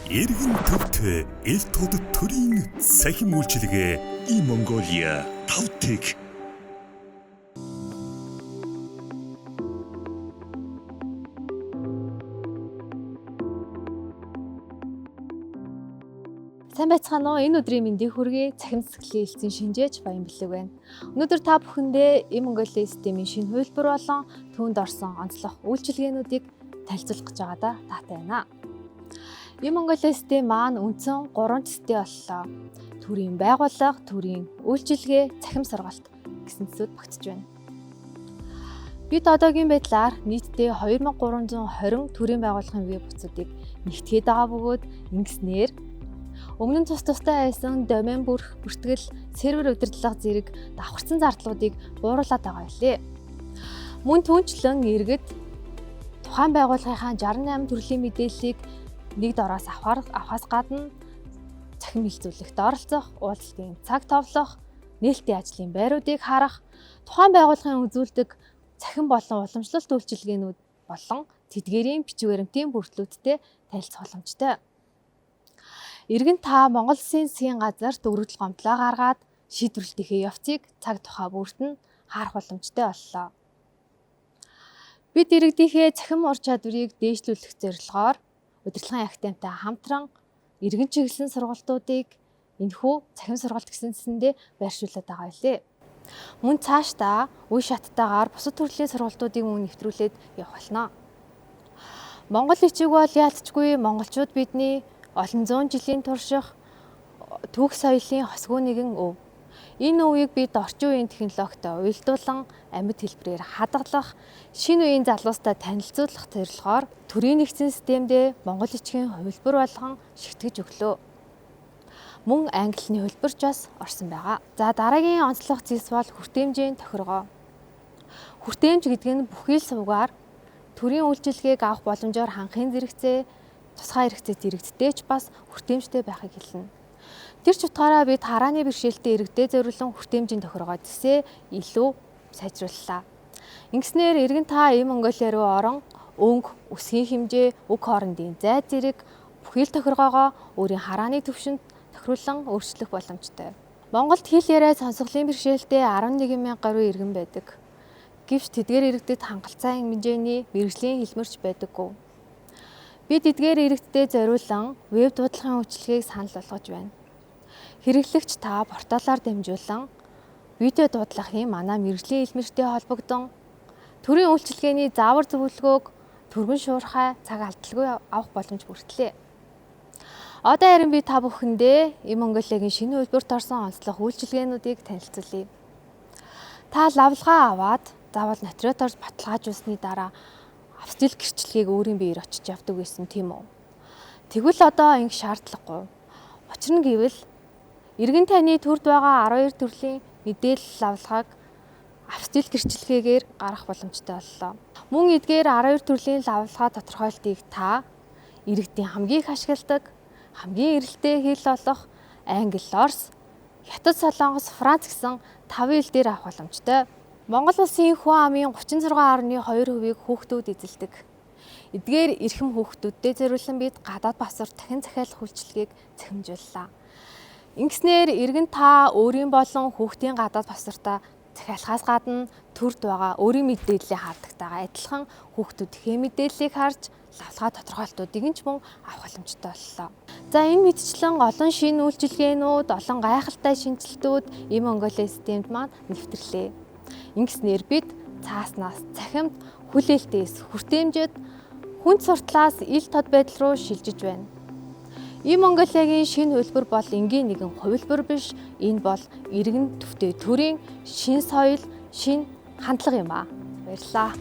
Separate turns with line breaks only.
Иргэн төвтэй эл тод төрийн цахим үйлчилгээ Mongolia тавтыг
Сайн байцгаана уу? Энэ өдрийн мэндийг хүргэе. Цахим цэцгэлийн элцэн шинжээч баян бэлэг байна. Өнөөдөр та бүхэндээ Mongolia системийн шинэ хувилбар болон түүнд орсон онцлог үйлчилгээнүүдийг танилцуулах гэж байгаадаа таатай байна. Mongolia систем маань үндсэн 3 төстэй боллоо. Төрийн байгууллага, төрийн үйлчилгээ, цахим сургалт гэсэн төсөд багтж байна. Бид одоогийн байдлаар нийтдээ 2320 төрийн байгууллагын веб утсуудыг нэгтгээд байгаа бөгөөд ингэснээр өмнө нь тустай байсан домен бүрх, бүртгэл, сервер удирдлага зэрэг давхарсан зардлуудыг бууруулад байгаа билээ. Мөн түүнчлэн иргэд тухайн байгууллагынхаа 68 төрлийн мэдээллийг нэг дороос авахаас гадна цахим хилцүүлэгт оролцох, уулзалтын цаг товлох, нээлтийн ажлын байруудыг харах, тухайн байгууллагын үзүүлдэг цахим болон уламжлалт үйлчилгээнүүд болон тэдгээрийн бичиг баримтын бүртлүүдтэй танилцах боломжтой. Иргэн та Монгол Улсын засгийн газарт өргөдөл гомдлоо гаргаад шийдвэрлэхээ явцыг цаг тухай бүрт нь харах боломжтой боллоо. Бид иргэдийнхээ цахим ур чадварыг дээшлүүлэх зорилгоор удирдлагын актемтай хамтран иргэн чиглэсэн сургалтуудыг энэхүү цахим сургалт гэсэн цэсэндээ байршуулад байгаа билээ. Мөн цаашдаа үе шаттайгаар бусад төрлийн сургалтуудыг мөн нэвтрүүлээд явах болно. Монгол бичиг бол яалтчгүй монголчууд бидний олон зуун жилийн турших түүх соёлын хосгүй нэгэн өв. Энэ өвийг бид орчин үеийн технологитой уялдуулан амьд хэлбэрээр хадгалах, шинэ үеийн залуустай танилцуулах зорилгоор төрийн нэгдсэн системдээ монгол бичгийн хувилбар болгон шигтгэж өглөө. Мөн англиний хувилбар ч бас орсон байгаа. За дараагийн онцлог зүйлс бол хүртээмжийн тохиргоо. Хүртээмж гэдэг нь бүхий л сувгаар төрийн үйлчилгээг авах боломжоор хангахын зэрэгцээ, тусгай хэрэгцээт иргэдтэй ч бас хүртээмжтэй байхыг хэлнэ. Тэр ч утгаараа бид харааны бэрхшээлтэй иргэдэд зориулсан хүртээмжийн тохиргоо зэсээ илүү сайжрууллаа. Ингэснээр иргэн та Mongolia руу орон өнгө, үсгийн хэмжээ, үг хоорондын зай зэрэг бүхий л тохиргоогоо өөрийн харааны түвшинд тохируулан өөрчлөх боломжтой. Монголд хэл яриа сонсголын бэрхшээлтэй 11,000 гаруй иргэн байдаг. Гэвч тэдгээр иргэдэд хангалттай хэмжээний мэргэжлийн хэлмэрч байдаггүй. Бид эдгээр иргэдтэй зориулан веб дуудлагын үйлчилгээг санал болгож байна. Хэрэглэгч та порталаар дамжуулан видео дуудлагын манай мэргэжлийн хэлмэрчтэй холбогдсон төрийн үйлчилгээний заавар зөвлөгөөг түргэн шуурхай цаг алдалгүй авах боломж бүртлээ. Одоо харин би та бүхэндээ Mongolia-гийн шинэ хувилбарт орсон онцлог үйлчилгээнүүдийг танилцуулъя. Та лавлгаа аваад заавал нотериот орж баталгаажуулсны дараа австил гэрчлэгийг өөрийн биеэр очиж явдаг байсан тийм үү? Тэгвэл одоо ингэ шаардлагагүй. Учир нь гэвэл иргэн таны төрд байгаа 12 төрлийн мэдээлэл лавлгааг австил гэрчлэгээр гаргах боломжтой боллоо. Мөн эдгээр 12 төрлийн лавлгаа тодорхойлтыг та иргэдийн хамгийн их ашигладаг, хамгийн эрэлттэй хэл болох англи, орос, хятад, солонгос, франц гэсэн 5 хэл дээр авах боломжтой. Монгол Улсын хүн амын 36.2%-ийг хүүхдүүд эзэлдэг. Эдгээр эрхэм хүүхдүүдтэй зориулсан бид гадаад басвар дахин захиалах үйлчилгээг цахимжууллаа. Ингэснээр иргэн та өөрийн болон хүүхдийн гадаад басвартаа захиалахаас гадна төрд байгаа өөрийн мэдээллийг хардагтайгаа адилхан хүүхдүүдийнхээ мэдээллийг харж лавлгаа тодорхойлтуудыг нь ч мөн авах боломжтой боллоо. За энэ мэдчлэн олон шинэ үйлчилгээнүүд, олон гайхалтай шинжилтүүд Mongolia системд маань нэвтрлээ. Ингэснээр бид цааснаас цахимд, хүлээлтээс хүртээмжэд, хүнд суртлаас ил тод байдал руу шилжиж байна. Mongolia-гийн шинэ хувилбар бол энгийн нэгэн хувилбар биш. Энэ бол иргэн төвтэй төрийн шинэ соёл, шинэ хандлага юм аа. Баярлалаа.